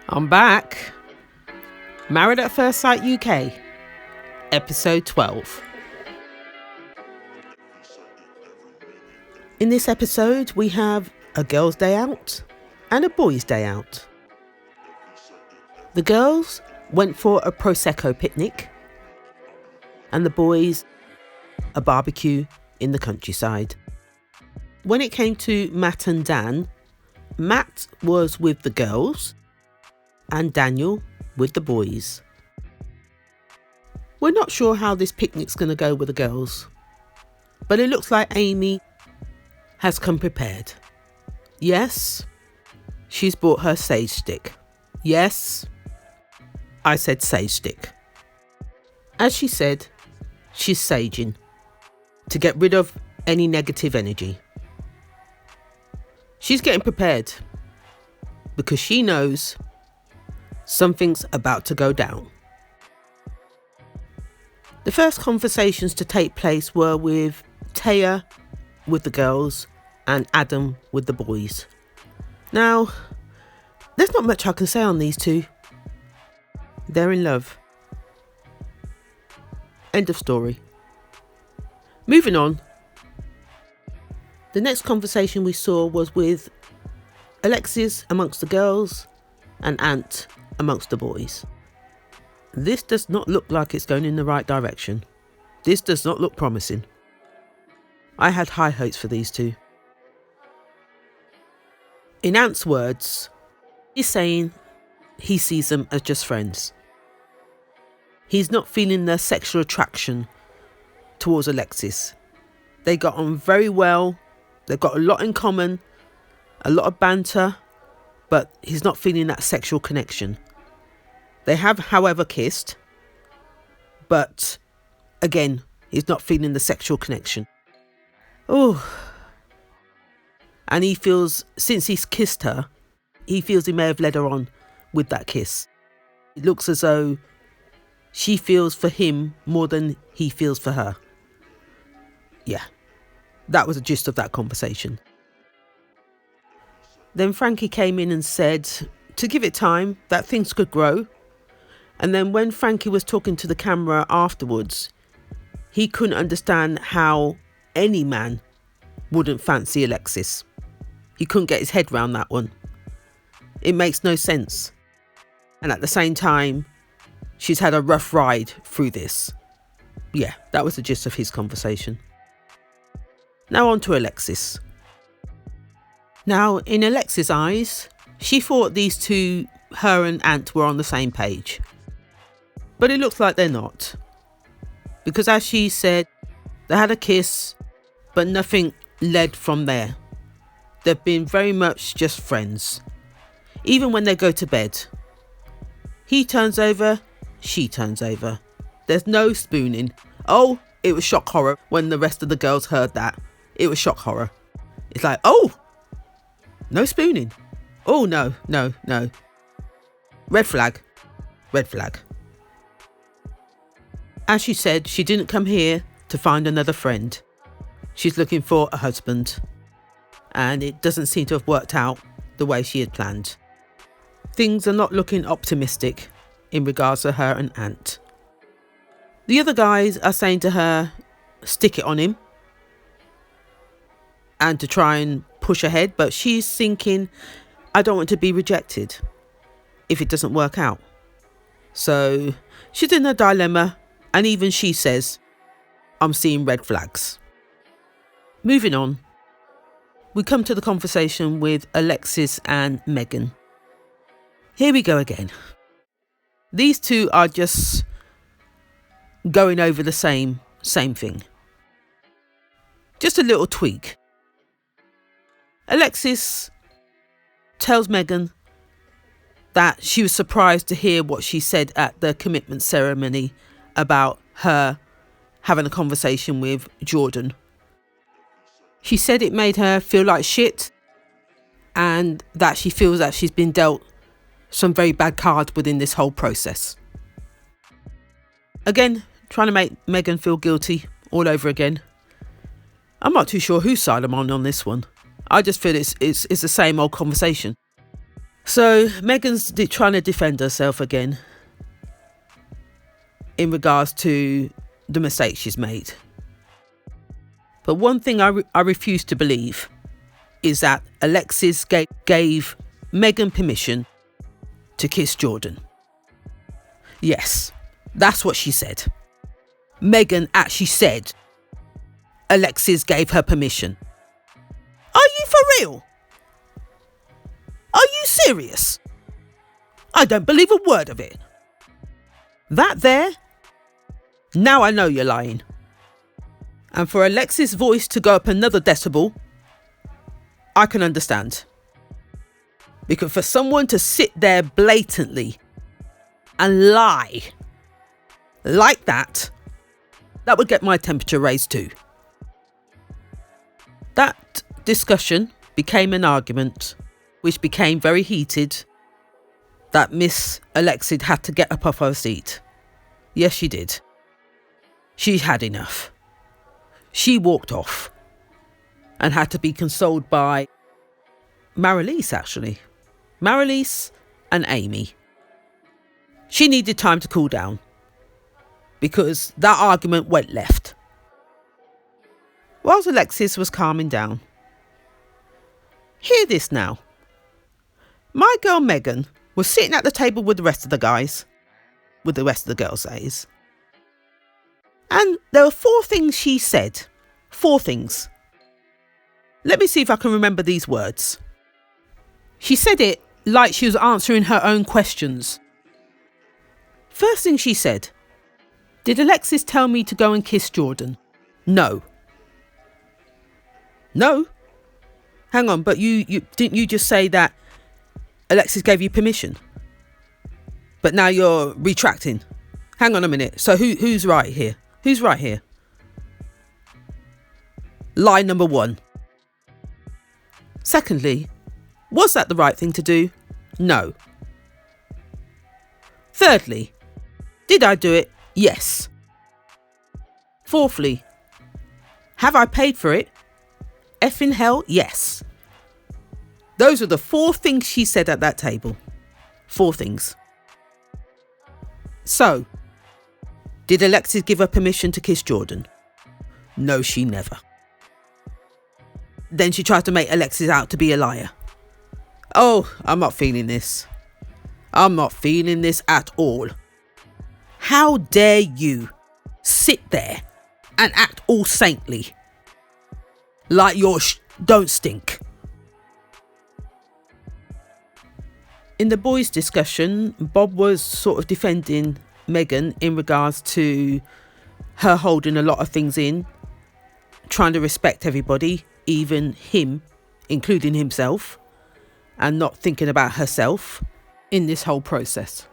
I'm back. Married at First Sight UK, Episode 12. In this episode, we have a girls' day out and a boys' day out. The girls went for a Prosecco picnic and the boys a barbecue in the countryside. When it came to Matt and Dan, Matt was with the girls and Daniel with the boys. We're not sure how this picnic's going to go with the girls, but it looks like Amy has come prepared. Yes, she's bought her sage stick. Yes, I said sage stick. As she said, she's saging to get rid of any negative energy. She's getting prepared because she knows something's about to go down. The first conversations to take place were with Taya with the girls and Adam with the boys. Now, there's not much I can say on these two. They're in love. End of story. Moving on. The next conversation we saw was with Alexis amongst the girls and Ant amongst the boys. This does not look like it's going in the right direction. This does not look promising. I had high hopes for these two. In Ant's words, he's saying he sees them as just friends. He's not feeling the sexual attraction towards Alexis. They got on very well. They've got a lot in common, a lot of banter, but he's not feeling that sexual connection. They have, however, kissed, but again, he's not feeling the sexual connection. Oh, and he feels, since he's kissed her, he feels he may have led her on with that kiss. It looks as though she feels for him more than he feels for her. Yeah, that was the gist of that conversation. Then Frankie came in and said to give it time, that things could grow. And then when Frankie was talking to the camera afterwards, he couldn't understand how any man wouldn't fancy Alexis. He couldn't get his head round that one. It makes no sense. And at the same time, she's had a rough ride through this. Yeah, that was the gist of his conversation. Now on to Alexis. Now, in Alexis' eyes, she thought these two, her and Ant, were on the same page. But it looks like they're not. Because as she said, they had a kiss, but nothing led from there. They've been very much just friends. Even when they go to bed. He turns over, she turns over. There's no spooning. Oh, it was shock horror when the rest of the girls heard that. It was shock horror. It's like, oh, no spooning. Oh, no. Red flag. Red flag. As she said, she didn't come here to find another friend. She's looking for a husband. And it doesn't seem to have worked out the way she had planned. Things are not looking optimistic in regards to her and Ant. The other guys are saying to her, stick it on him. And to try and push ahead. But she's thinking, I don't want to be rejected if it doesn't work out. So she's in a dilemma. And even she says, I'm seeing red flags. Moving on, we come to the conversation with Alexis and Megan. Here we go again. These two are just going over the same thing. Just a little tweak. Alexis tells Megan that she was surprised to hear what she said at the commitment ceremony about her having a conversation with Jordan. She said it made her feel like shit and that she feels that she's been dealt some very bad cards within this whole process. Again, trying to make Megan feel guilty all over again. I'm not too sure whose side I'm on this one. I just feel it's the same old conversation. So Megan's trying to defend herself again in regards to the mistake she's made. But one thing I refuse to believe is that Alexis gave Megan permission to kiss Jordan. Yes, that's what she said. Megan actually said Alexis gave her permission. Are you for real? Are you serious? I don't believe a word of it. That there? Now I know you're lying. And for Alexis' voice to go up another decibel, I can understand. Because for someone to sit there blatantly and lie like that would get my temperature raised too. That discussion became an argument, which became very heated, that Miss Alexis had to get up off her seat. Yes, she did. She had enough. She walked off and had to be consoled by Marilise, actually. Marilise and Amy. She needed time to cool down because that argument went left. Whilst Alexis was calming down, hear this now. My girl Megan was sitting at the table with the rest of the guys, with the rest of the girls, that is. And there were 4 things she said. 4 things. Let me see if I can remember these words. She said it like she was answering her own questions. First thing she said, did Alexis tell me to go and kiss Jordan? No. No? Hang on, but you didn't you just say that Alexis gave you permission? But now you're retracting. Hang on a minute. So who's right here? Who's right here? Lie number 1. Secondly, was that the right thing to do? No. Thirdly, did I do it? Yes. Fourthly, have I paid for it? Effing hell, yes. Those are the 4 things she said at that table. 4 things. So, did Alexis give her permission to kiss Jordan? No, she never. Then she tried to make Alexis out to be a liar. Oh, I'm not feeling this. I'm not feeling this at all. How dare you sit there and act all saintly like your don't stink. In the boys' discussion, Bob was sort of defending Megan in regards to her holding a lot of things in, trying to respect everybody, even him, including himself, and not thinking about herself in this whole process.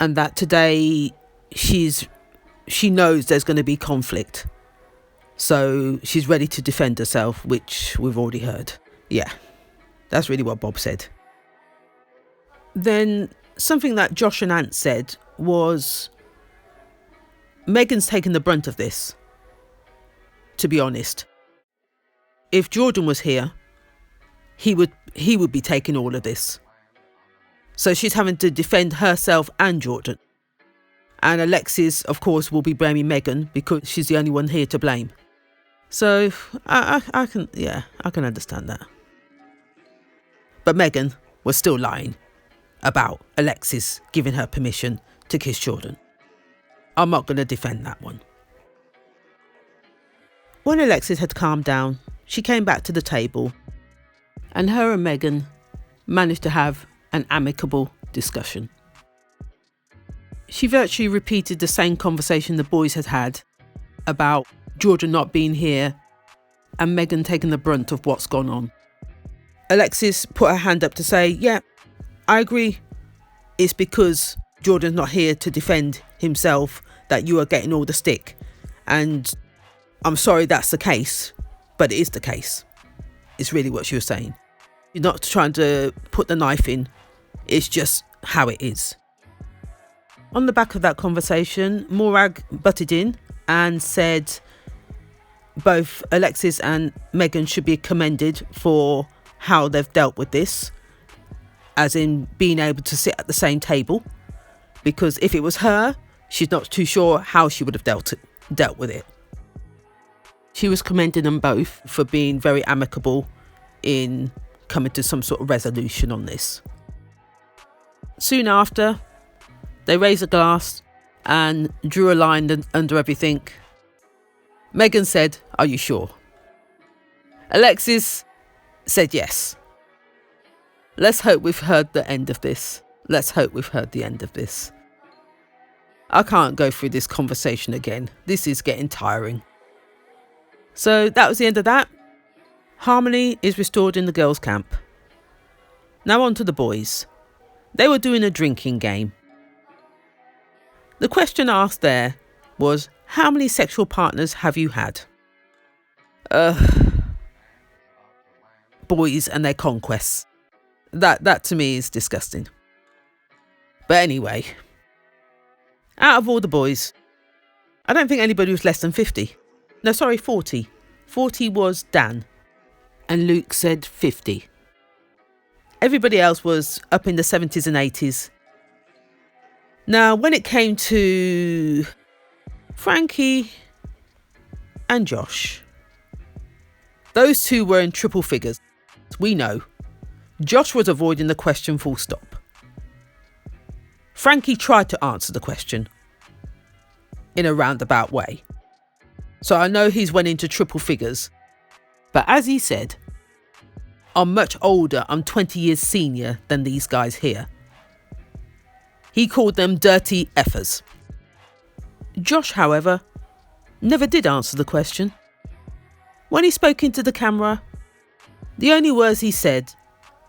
And that today she knows there's going to be conflict. So she's ready to defend herself, which we've already heard. Yeah, that's really what Bob said. Then something that Josh and Ant said was, Megan's taken the brunt of this, to be honest. If Jordan was here, he would be taking all of this. So she's having to defend herself and Jordan. And Alexis, of course, will be blaming Megan because she's the only one here to blame. So I can understand that. But Megan was still lying about Alexis giving her permission to kiss Jordan. I'm not going to defend that one. When Alexis had calmed down, she came back to the table and her and Megan managed to have an amicable discussion. She virtually repeated the same conversation the boys had had about Jordan not being here and Megan taking the brunt of what's gone on. Alexis put her hand up to say, yeah, I agree. It's because Jordan's not here to defend himself that you are getting all the stick. And I'm sorry that's the case, but it is the case. It's really what she was saying. You're not trying to put the knife in. It's just how it is. On the back of that conversation, Morag butted in and said both Alexis and Megan should be commended for how they've dealt with this as in being able to sit at the same table, because if it was her, she's not too sure how she would have dealt with it. She was commending them both for being very amicable in coming to some sort of resolution on this. Soon after, they raised a glass and drew a line under everything. Meghan said, "Are you sure?" Alexis said yes. Let's hope we've heard the end of this. Let's hope we've heard the end of this. I can't go through this conversation again. This is getting tiring. So that was the end of that. Harmony is restored in the girls' camp. Now on to the boys. They were doing a drinking game. The question asked there was, how many sexual partners have you had? Boys and their conquests. That to me is disgusting. But anyway, out of all the boys, I don't think anybody was less than 50. No, sorry, 40. 40 was Dan. And Luke said 50. Everybody else was up in the 70s and 80s. Now, when it came to Frankie and Josh, those two were in triple figures. We know. Josh was avoiding the question full stop. Frankie tried to answer the question in a roundabout way. So I know he's went into triple figures. But as he said, I'm much older, I'm 20 years senior than these guys here. He called them dirty effers. Josh, however, never did answer the question. When he spoke into the camera, the only words he said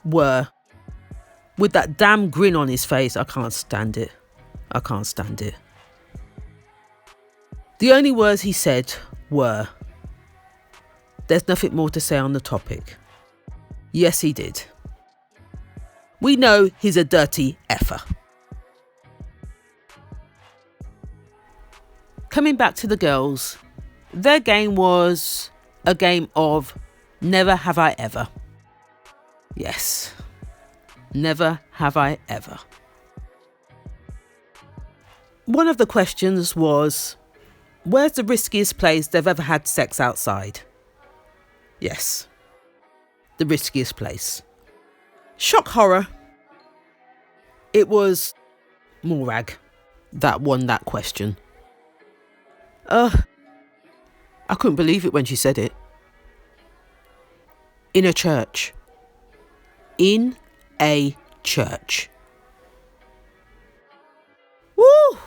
were, with that damn grin on his face, I can't stand it. I can't stand it. The only words he said were, there's nothing more to say on the topic. Yes, he did. We know he's a dirty effer. Coming back to the girls, their game was a game of never have I ever. Yes, never have I ever. One of the questions was, where's the riskiest place they've ever had sex outside? Yes, the riskiest place. Shock horror. It was Morag that won that question. I couldn't believe it when she said it. In a church. In a church. Woo!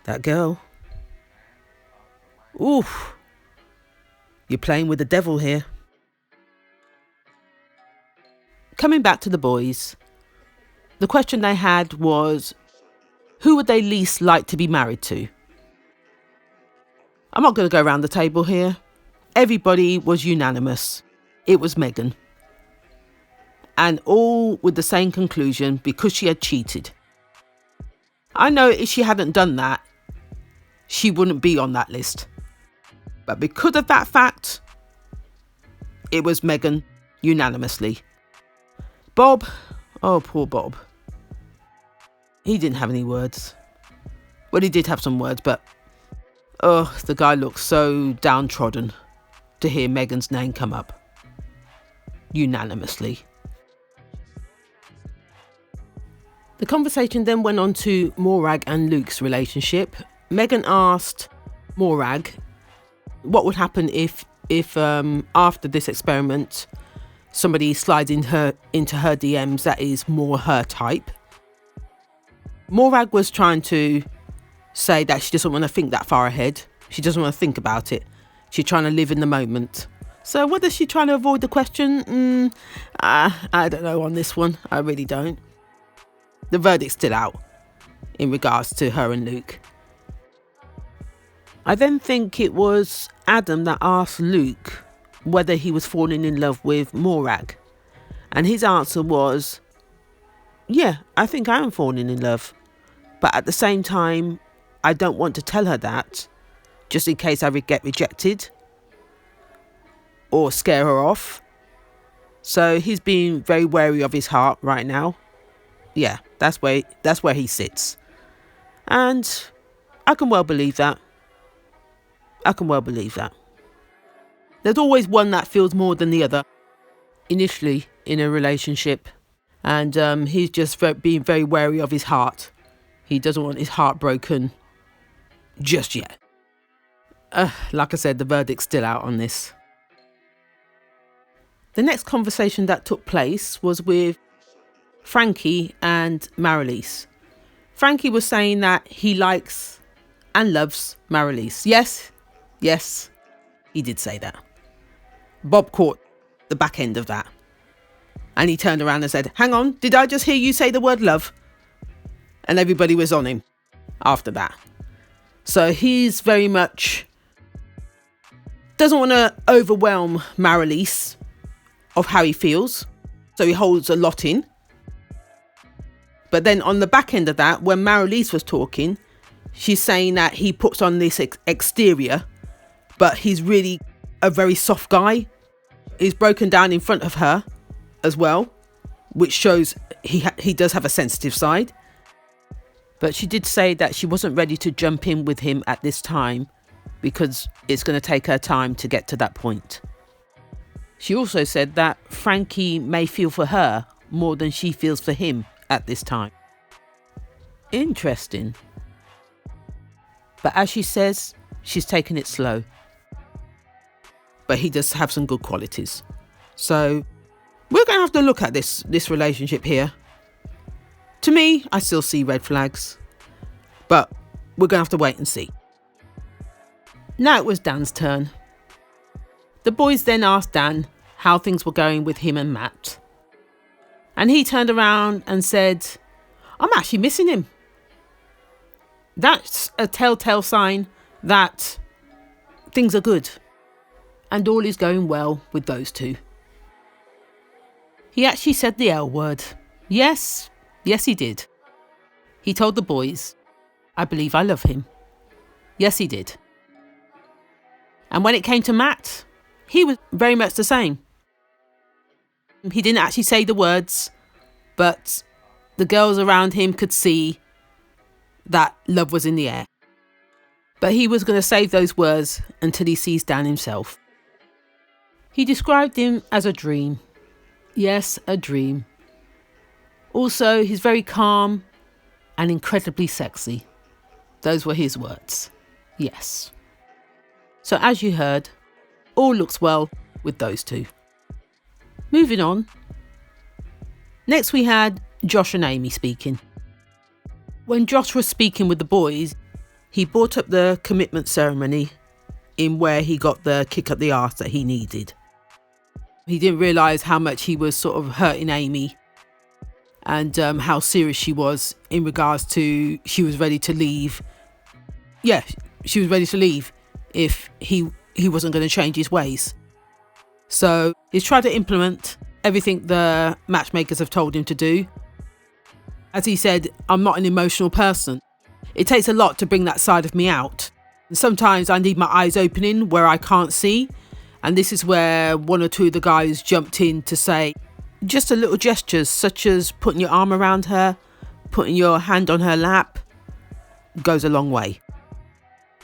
That girl. Oof. You're playing with the devil here. Coming back to the boys, the question they had was, who would they least like to be married to? I'm not going to go around the table here. Everybody was unanimous. It was Meghan. And all with the same conclusion, because she had cheated. I know if she hadn't done that, she wouldn't be on that list. But because of that fact, it was Meghan unanimously. Bob, oh poor Bob. He didn't have any words. Well, he did have some words, but the guy looked so downtrodden to hear Meghan's name come up. Unanimously. The conversation then went on to Morag and Luke's relationship. Meghan asked Morag what would happen if after this experiment somebody slides into her DMs that is more her type. Morag was trying to say that she doesn't want to think that far ahead. She doesn't want to think about it. She's trying to live in the moment. So whether she's trying to avoid the question, I don't know on this one. I really don't. The verdict's still out in regards to her and Luke. I then think it was Adam that asked Luke whether he was falling in love with Morag. And his answer was, yeah, I think I am falling in love. But at the same time, I don't want to tell her that, just in case I get rejected or scare her off. So he's being very wary of his heart right now. Yeah, that's where he sits. And I can well believe that. There's always one that feels more than the other initially in a relationship. And he's just being very wary of his heart. He doesn't want his heart broken just yet. Like I said, the verdict's still out on this. The next conversation that took place was with Frankie and Marilise. Frankie was saying that he likes and loves Marilise. Yes, he did say that. Bob caught the back end of that. And he turned around and said, "Hang on, did I just hear you say the word love?" And everybody was on him after that. So he's very much doesn't want to overwhelm Marilise of how he feels. So he holds a lot in. But then on the back end of that, when Marilise was talking, she's saying that he puts on this exterior, but he's really a very soft guy. He's broken down in front of her as well, which shows he does have a sensitive side. But she did say that she wasn't ready to jump in with him at this time because it's going to take her time to get to that point. She also said that Frankie may feel for her more than she feels for him at this time. Interesting. But as she says, she's taking it slow. But he does have some good qualities. So we're going to have to look at this relationship here. To me, I still see red flags. But we're going to have to wait and see. Now it was Dan's turn. The boys then asked Dan how things were going with him and Matt. And he turned around and said, "I'm actually missing him." That's a telltale sign that things are good. And all is going well with those two. He actually said the L word. Yes, he did. He told the boys, "I believe I love him." Yes, he did. And when it came to Matt, he was very much the same. He didn't actually say the words, but the girls around him could see that love was in the air. But he was going to save those words until he sees Dan himself. He described him as a dream. Yes, a dream. Also, he's very calm and incredibly sexy. Those were his words. Yes. So as you heard, all looks well with those two. Moving on. Next we had Josh and Amy speaking. When Josh was speaking with the boys, he brought up the commitment ceremony in where he got the kick up the arse that he needed. He didn't realise how much he was sort of hurting Amy and how serious she was in regards to she was ready to leave. Yeah, she was ready to leave if he wasn't going to change his ways. So he's tried to implement everything the matchmakers have told him to do. As he said, "I'm not an emotional person. It takes a lot to bring that side of me out. And sometimes I need my eyes opening where I can't see." And this is where one or two of the guys jumped in to say just a little gestures such as putting your arm around her, putting your hand on her lap, goes a long way.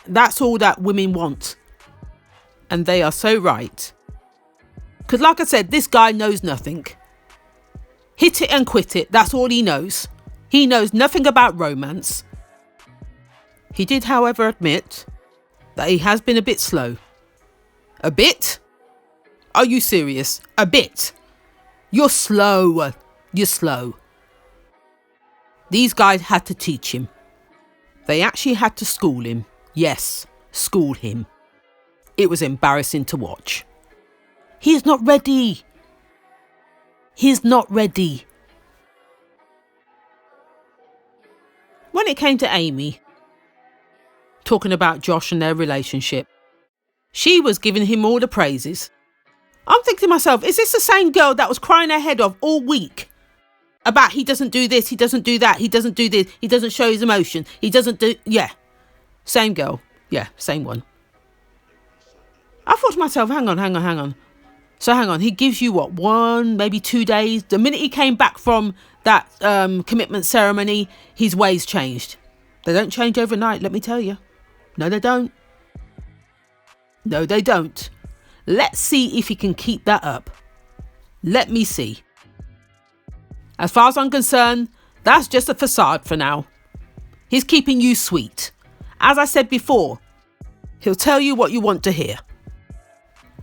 That's all that women want. And they are so right. Because like I said, this guy knows nothing. Hit it and quit it. That's all he knows. He knows nothing about romance. He did, however, admit that he has been a bit slow. A bit? Are you serious? A bit? You're slow. You're slow. These guys had to teach him. They actually had to school him. Yes, school him. It was embarrassing to watch. He's not ready. He's not ready. When it came to Amy, talking about Josh and their relationship, she was giving him all the praises. I'm thinking to myself, is this the same girl that was crying her head off all week about he doesn't do this, he doesn't do that, he doesn't do this, he doesn't show his emotion, he doesn't do... Yeah, same girl. Yeah, same one. I thought to myself, hang on. So hang on, he gives you what, 1, maybe 2 days? The minute he came back from that commitment ceremony, his ways changed. They don't change overnight, let me tell you. No, they don't. No, they don't. Let's see if he can keep that up. Let me see. As far as I'm concerned, that's just a facade for now. He's keeping you sweet. As I said before, he'll tell you what you want to hear.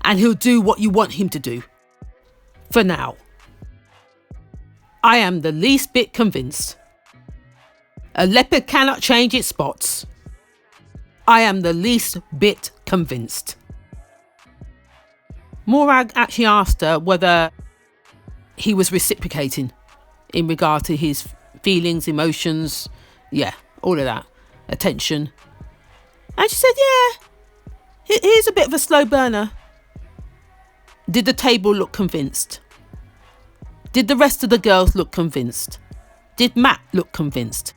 And he'll do what you want him to do. For now. I am the least bit convinced. A leopard cannot change its spots. I am the least bit convinced. Morag actually asked her whether he was reciprocating in regard to his feelings, emotions, all of that, attention. And she said, yeah, he's a bit of a slow burner. Did the table look convinced? Did the rest of the girls look convinced? Did Matt look convinced?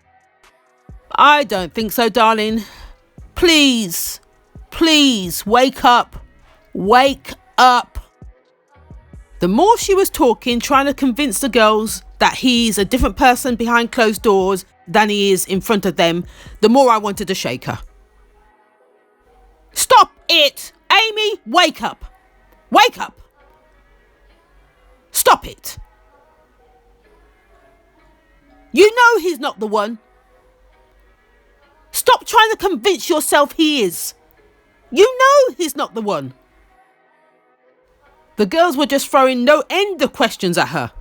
I don't think so, darling. Please, wake up. Wake up. The more she was talking, trying to convince the girls that he's a different person behind closed doors than he is in front of them, the more I wanted to shake her. Stop it! Amy, wake up. Wake up. Stop it. You know he's not the one. Stop trying to convince yourself he is. You know he's not the one. The girls were just throwing no end of questions at her.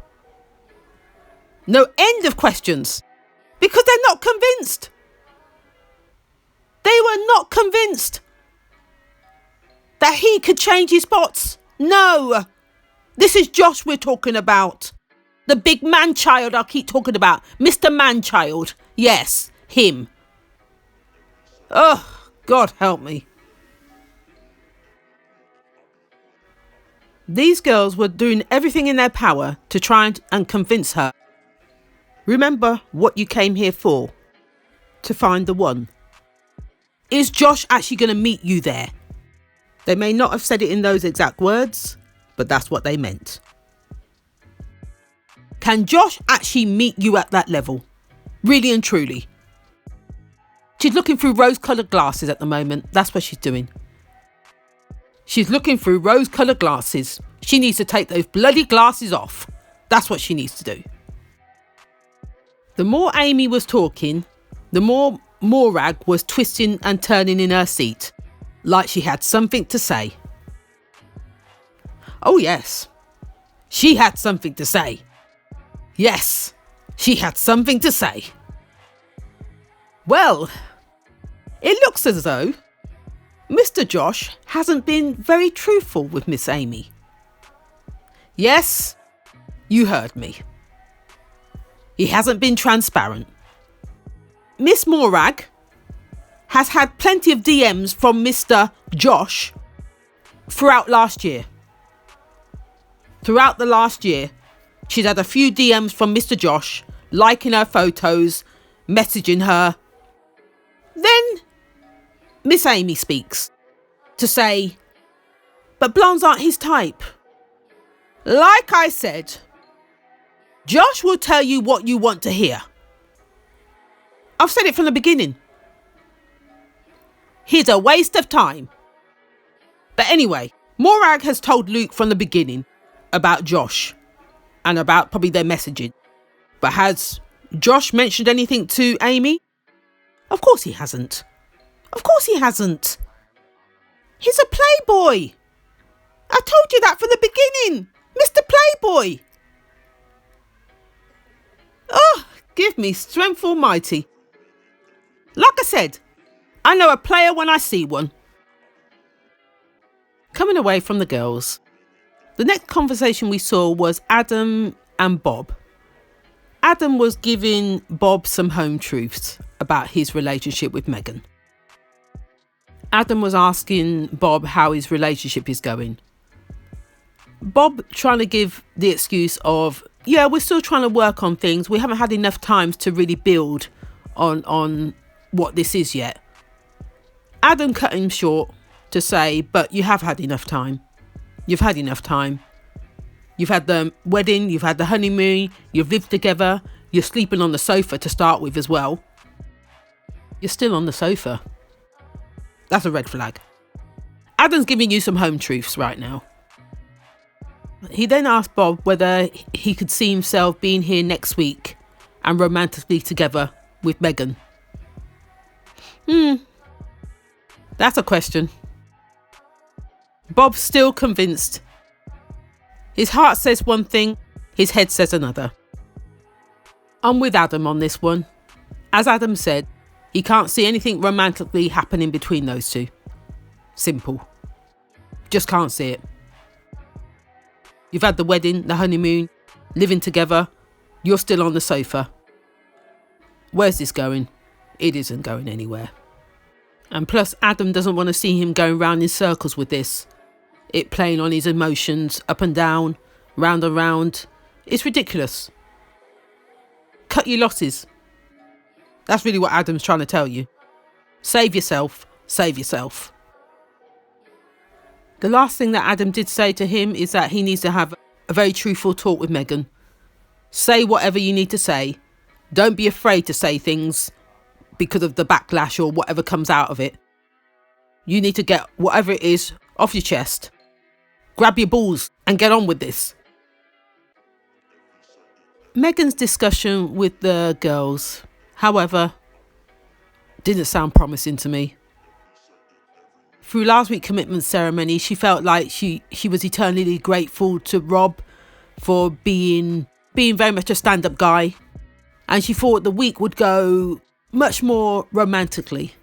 No end of questions. Because they're not convinced. They were not convinced that he could change his spots. No. This is Josh we're talking about. The big man-child I keep talking about. Mr. Man-child. Yes, him. Oh, God help me. These girls were doing everything in their power to try and convince her. Remember what you came here for. To find the one. Is Josh actually going to meet you there? They may not have said it in those exact words, but that's what they meant. Can Josh actually meet you at that level? Really and truly. She's looking through rose-coloured glasses at the moment. That's what she's doing. She's looking through rose-coloured glasses. She needs to take those bloody glasses off. That's what she needs to do. The more Amy was talking, the more Morag was twisting and turning in her seat, like she had something to say. Oh yes, she had something to say. Yes, she had something to say. Well, it looks as though Mr. Josh hasn't been very truthful with Miss Amy. Yes, you heard me. He hasn't been transparent. Miss Morag has had plenty of DMs from Mr. Josh throughout last year. Throughout the last year, she's had a few DMs from Mr. Josh, liking her photos, messaging her. Then Miss Amy speaks to say, but blondes aren't his type. Like I said, Josh will tell you what you want to hear. I've said it from the beginning. He's a waste of time. But anyway, Morag has told Luke from the beginning about Josh and about probably their messaging. But has Josh mentioned anything to Amy? Of course he hasn't. Of course he hasn't. He's a playboy. I told you that from the beginning. Mr. Playboy. Oh, give me strength almighty. Like I said, I know a player when I see one. Coming away from the girls, the next conversation we saw was Adam and Bob. Adam was giving Bob some home truths about his relationship with Megan. Adam was asking Bob how his relationship is going. Bob trying to give the excuse of, yeah, we're still trying to work on things. We haven't had enough time to really build on what this is yet. Adam cut him short to say, but you have had enough time. You've had enough time. You've had the wedding, you've had the honeymoon, you've lived together, you're sleeping on the sofa to start with as well. You're still on the sofa. That's a red flag. Adam's giving you some home truths right now. He then asked Bob whether he could see himself being here next week and romantically together with Megan. That's a question. Bob's still convinced. His heart says one thing, his head says another. I'm with Adam on this one. As Adam said, he can't see anything romantically happening between those two. Simple. Just can't see it. You've had the wedding, the honeymoon, living together. You're still on the sofa. Where's this going? It isn't going anywhere. And plus, Adam doesn't want to see him going round in circles with this. It playing on his emotions, up and down, round and round. It's ridiculous. Cut your losses. That's really what Adam's trying to tell you. Save yourself. Save yourself. The last thing that Adam did say to him is that he needs to have a very truthful talk with Megan. Say whatever you need to say. Don't be afraid to say things because of the backlash or whatever comes out of it. You need to get whatever it is off your chest. Grab your balls and get on with this. Megan's discussion with the girls, however, didn't sound promising to me. Through last week's commitment ceremony, she felt like she was eternally grateful to Rob for being very much a stand-up guy. And she thought the week would go much more romantically.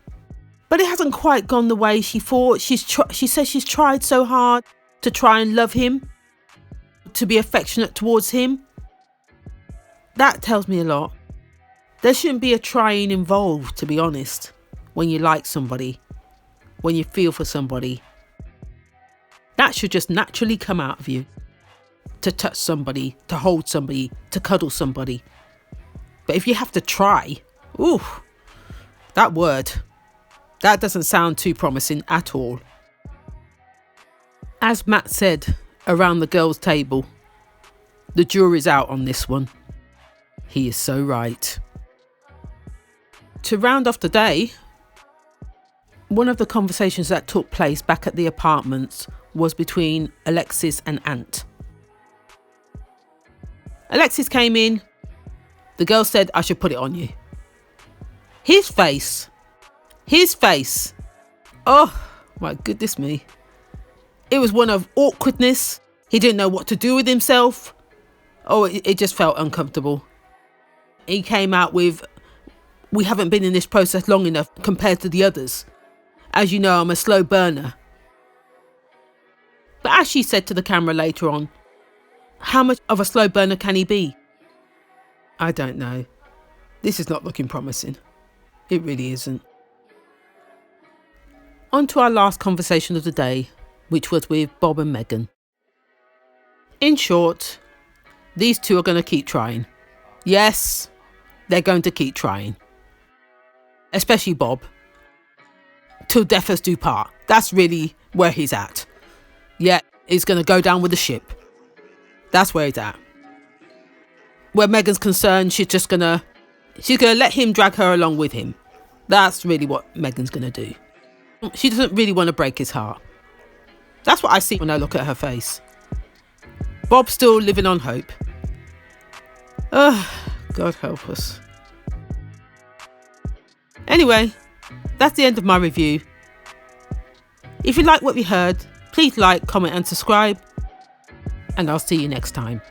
But it hasn't quite gone the way she thought. She says she's tried so hard to try and love him, to be affectionate towards him. That tells me a lot. There shouldn't be a trying involved, to be honest, when you like somebody, when you feel for somebody. That should just naturally come out of you. To touch somebody, to hold somebody, to cuddle somebody. But if you have to try, that word, that doesn't sound too promising at all. As Matt said around the girls' table, the jury's out on this one. He is so right. To round off the day, one of the conversations that took place back at the apartments was between Alexis and Ant. Alexis came in. The girl said, I should put it on you. His face. Oh, my goodness me. It was one of awkwardness. He didn't know what to do with himself. Oh, it just felt uncomfortable. He came out with, we haven't been in this process long enough compared to the others. As you know, I'm a slow burner. But as she said to the camera later on, how much of a slow burner can he be? I don't know. This is not looking promising. It really isn't. On to our last conversation of the day, which was with Bob and Megan. In short, these two are going to keep trying. Yes, they're going to keep trying. Especially Bob. Till death us do part. That's really where he's at. Yeah, he's going to go down with the ship. That's where he's at. Where Megan's concerned, she's going to let him drag her along with him. That's really what Megan's going to do. She doesn't really want to break his heart. That's what I see when I look at her face. Bob's still living on hope. God help us. Anyway, that's the end of my review. If you like what you heard, please like, comment and subscribe. And I'll see you next time.